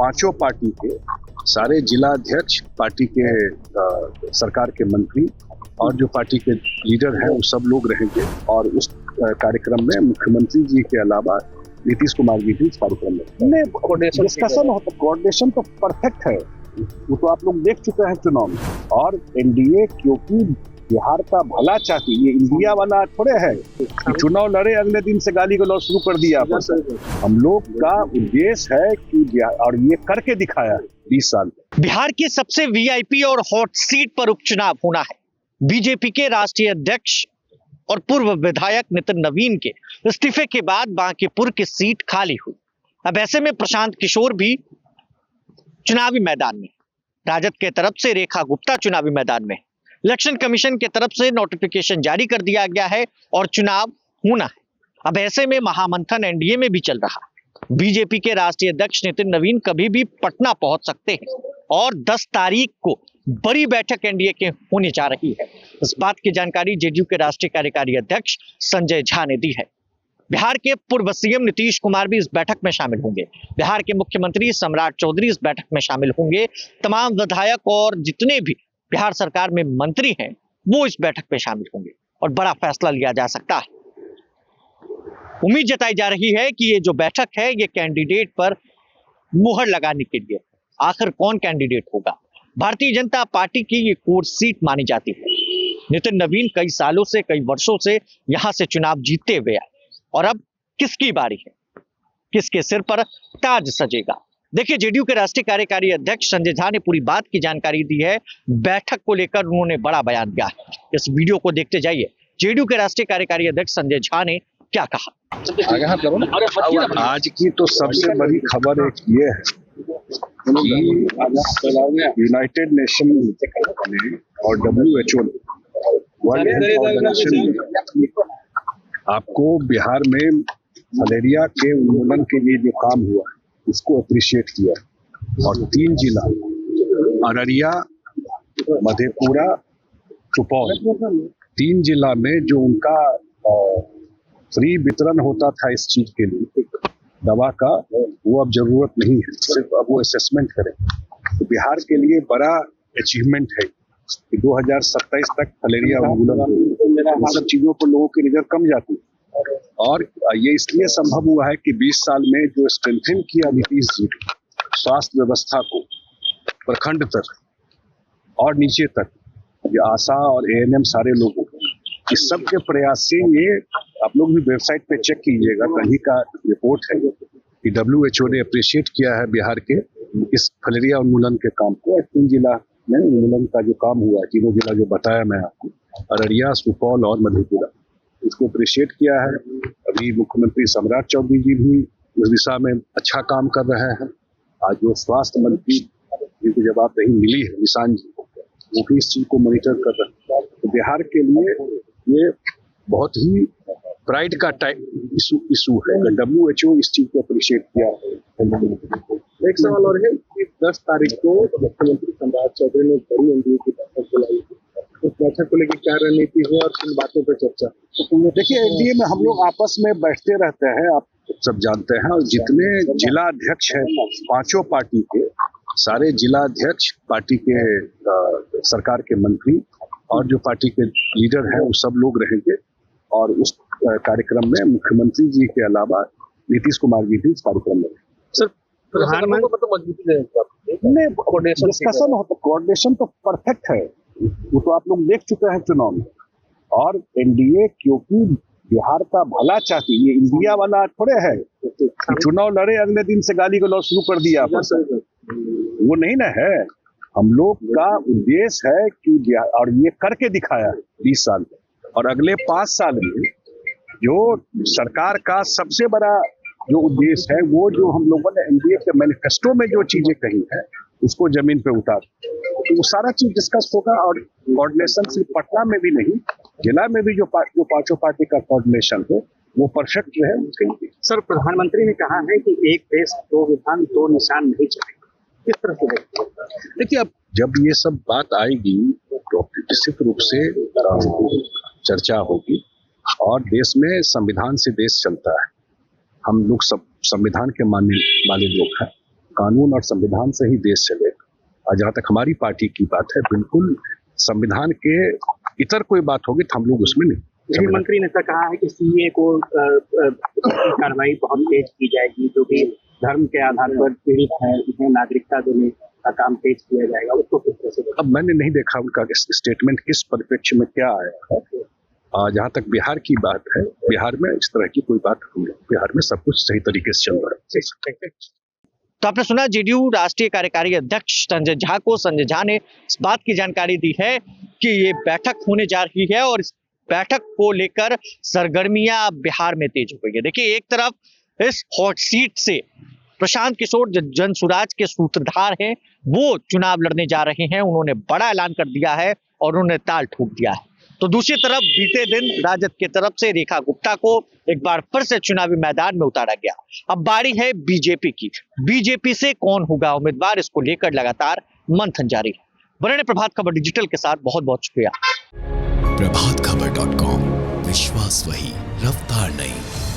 पांचों पार्टी के सारे जिला अध्यक्ष, पार्टी के सरकार के मंत्री और जो पार्टी के लीडर हैं वो सब लोग रहेंगे। और उस कार्यक्रम में मुख्यमंत्री जी के अलावा नीतीश कुमार जी भी इस कार्यक्रम में डिस्कशन होता। कोऑर्डिनेशन तो परफेक्ट है, वो तो आप लोग देख चुके हैं चुनाव में। और एनडीए क्योंकि बिहार का भला चाहती, ये इंडिया वाला थोड़े है कि चुनाव लड़े अगले दिन से गाली गलौज शुरू कर दिया। हम लोग का उद्देश्य है कि बिहार, और ये करके दिखाया 20 साल। बिहार की सबसे वीआईपी और हॉट सीट पर उपचुनाव होना है। बीजेपी के राष्ट्रीय अध्यक्ष और पूर्व विधायक नितिन नवीन के इस्तीफे के बाद बांकीपुर की सीट खाली हुई। अब ऐसे में प्रशांत किशोर भी चुनावी मैदान में, राजद के तरफ से रेखा गुप्ता चुनावी मैदान में, इलेक्शन कमीशन के तरफ से नोटिफिकेशन जारी कर दिया गया है और चुनाव होना है। अब ऐसे में महामंथन एनडीए में भी चल रहा है। बीजेपी के राष्ट्रीय अध्यक्ष नितिन नवीन कभी भी पटना पहुंच सकते हैं और 10 तारीख को बड़ी बैठक एनडीए के होने जा रही है। इस बात की जानकारी जेडीयू के राष्ट्रीय कार्यकारी अध्यक्ष संजय झा ने दी है। बिहार के पूर्व सीएम नीतीश कुमार भी इस बैठक में शामिल होंगे। बिहार के मुख्यमंत्री सम्राट चौधरी इस बैठक में शामिल होंगे। तमाम विधायक और जितने भी बिहार सरकार में मंत्री हैं वो इस बैठक में शामिल होंगे और बड़ा फैसला लिया जा सकता है। उम्मीद जताई जा रही है कि ये जो बैठक है ये कैंडिडेट पर मुहर लगाने के लिए, आखिर कौन कैंडिडेट होगा। भारतीय जनता पार्टी की ये कोर सीट मानी जाती है। नितिन नवीन कई सालों से, कई वर्षों से यहां से चुनाव जीतते हुए आए और अब किसकी बारी है, किसके सिर पर ताज सजेगा। देखिए, जेडीयू के राष्ट्रीय कार्यकारी अध्यक्ष संजय झा ने पूरी बात की जानकारी दी है। बैठक को लेकर उन्होंने बड़ा बयान दिया है। इस वीडियो को देखते जाइए। जेडीयू के राष्ट्रीय कार्यकारी अध्यक्ष संजय झा ने क्या कहा। आज की तो सबसे बड़ी खबर एक ये है कि यूनाइटेड नेशन ने और WHO ने, वर्ल्ड हेल्थ ऑर्गेनाइजेशन ने आपको बिहार में मलेरिया के उन्मूलन के लिए जो काम हुआ है उसको अप्रिशिएट किया। और 3 जिला अररिया, मधेपुरा, सुपौल, 3 जिला में जो उनका फ्री वितरण होता था इस चीज के लिए, दवा का, वो अब जरूरत नहीं है। सिर्फ अब वो असेसमेंट करें। तो बिहार के लिए बड़ा अचीवमेंट है कि 2027 तक मलेरिया उन्मूलन, सब चीजों पर लोगों की नजर कम जाती है। और ये इसलिए संभव हुआ है कि 20 साल में जो स्ट्रेंथन किया नीतीश जी स्वास्थ्य व्यवस्था को, प्रखंड तक और नीचे तक, ये आशा और ANM सारे लोगों को, इस सब के प्रयास से ये, आप लोग भी वेबसाइट पे चेक कीजिएगा, कल ही का रिपोर्ट है कि WHO ने अप्रिशिएट किया है बिहार के इस मलेरिया उन्मूलन के काम को। 3 जिला में उन्मूलन का जो काम हुआ है, 3 जिला जो बताया मैं आपको, अररिया, सुपौल और मधेपुरा, इसको अप्रिशिएट किया है। अभी मुख्यमंत्री सम्राट चौधरी जी भी इस दिशा में अच्छा काम कर रहे हैं। आज जो स्वास्थ्य मंत्री जिनको जवाबदेही मिली है, निशान जी, वो भी इस चीज को मॉनिटर कर रहे हैं। तो बिहार के लिए ये बहुत ही प्राइड का इशू है। WHO इस चीज को अप्रिशिएट किया है। एक सवाल और है कि 10 तारीख को मुख्यमंत्री सम्राट चौधरी ने बड़ी एनडीए की बैठक बुलाई। उस बैठक को लेकर क्या रणनीति है और किन बातों पर चर्चा? देखिए, एनडीए में हम लोग आपस में बैठते रहते हैं, आप सब जानते हैं। और जितने जिला अध्यक्ष हैं पांचों पार्टी के, सारे जिला अध्यक्ष, पार्टी के सरकार के मंत्री और जो पार्टी के लीडर हैं वो सब लोग रहेंगे। और उस कार्यक्रम में मुख्यमंत्री जी के अलावा नीतीश कुमार जी भी इस कार्यक्रम में। सर, प्रधानमंत्री डिस्कशन होता, कोऑर्डिनेशन तो परफेक्ट है, वो तो आप लोग देख चुके हैं चुनाव में। और एनडीए क्योंकि बिहार का भला चाहती, ये इंडिया वाला थोड़े है कि चुनाव लड़े अगले दिन से गाली गलौज शुरू कर दिया। वो नहीं ना है। हम लोग का उद्देश्य है कि, और ये करके दिखाया 20 साल में। और अगले 5 साल में जो सरकार का सबसे बड़ा जो उद्देश्य है, वो जो हम लोगों ने एनडीए के मैनिफेस्टो में जो चीजें कही है उसको जमीन पे उतार, तो वो सारा चीज डिस्कस होगा। और कोऑर्डिनेशन सिर्फ पटना में भी नहीं, जिला में भी जो पांचों पार्टी का कोऑर्डिनेशन हो वो परफेक्ट रहे। सर, प्रधानमंत्री ने कहा है कि एक देश 2 विधान 2 निशान नहीं चलेगा, किस तरह से? देखिए, अब जब ये सब बात आएगी तो निश्चित रूप से चर्चा होगी। और देश में संविधान से देश चलता है। हम लोग सब संविधान के मानने वाले लोग हैं। कानून और संविधान से ही देश चलेगा। और जहां तक हमारी पार्टी की बात है, बिल्कुल संविधान के इतर कोई बात होगी तो हम लोग उसमें नहीं। गृह मंत्री ने तो कहा है कि सीए को कार्रवाई बहुत तेज की जाएगी, जो भी धर्म के आधार पर पीड़ित है उन्हें नागरिकता देने का काम तेज किया जाएगा, उसको किस तरह से? अब मैंने नहीं देखा उनका स्टेटमेंट किस परिप्रेक्ष्य में क्या आया है। जहां तक बिहार की बात है, बिहार में इस तरह की कोई बात नहीं है। बिहार में सब कुछ सही तरीके से चल रहा है। तो आपने सुना जेडीयू राष्ट्रीय कार्यकारी अध्यक्ष संजय झा को। संजय झा ने इस बात की जानकारी दी है कि ये बैठक होने जा रही है और इस बैठक को लेकर सरगर्मियां बिहार में तेज हो गई है। देखिए, एक तरफ इस हॉट सीट से प्रशांत किशोर जो जनसुराज के सूत्रधार हैं, वो चुनाव लड़ने जा रहे हैं। उन्होंने बड़ा ऐलान कर दिया है और उन्होंने ताल ठोक दिया है। तो दूसरी तरफ बीते दिन राजद की तरफ से रेखा गुप्ता को एक बार फिर से चुनावी मैदान में उतारा गया। अब बारी है बीजेपी की। बीजेपी से कौन होगा उम्मीदवार, इसको लेकर लगातार मंथन जारी है। बने रहिए प्रभात खबर डिजिटल के साथ। बहुत बहुत शुक्रिया। प्रभातखबर.com, विश्वास वही, रफ्तार नहीं।